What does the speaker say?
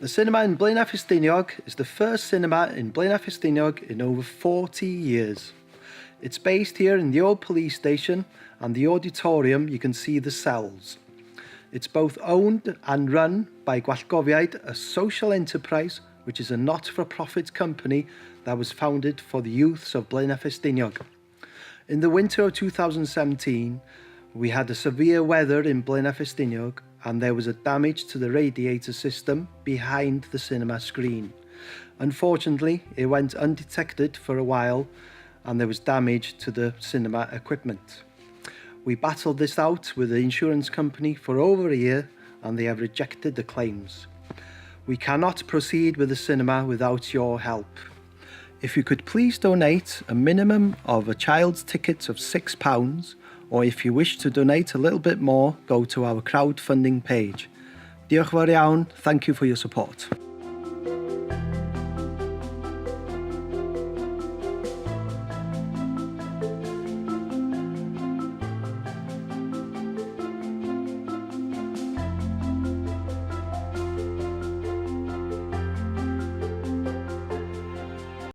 The cinema in Blaenau Ffestiniog is the first cinema in Blaenau Ffestiniog in over 40 years. It's based here in the old police station, and the auditorium you can see the cells. It's both owned and run by Gwallgofiaid, a social enterprise which is a not-for-profit company that was founded for the youths of Blaenau Ffestiniog. In the winter of 2017, we had a severe weather in Blaenau Ffestiniog, and there was a damage to the radiator system behind the cinema screen. Unfortunately, it went undetected for a while, and there was damage to the cinema equipment. We battled this out with the insurance company for over a year, and they have rejected the claims. We cannot proceed with the cinema without your help. If you could please donate a minimum of a child's ticket of £6, or if you wish to donate a little bit more, go to our crowdfunding page. Diolch yn fawr iawn, thank you for your support.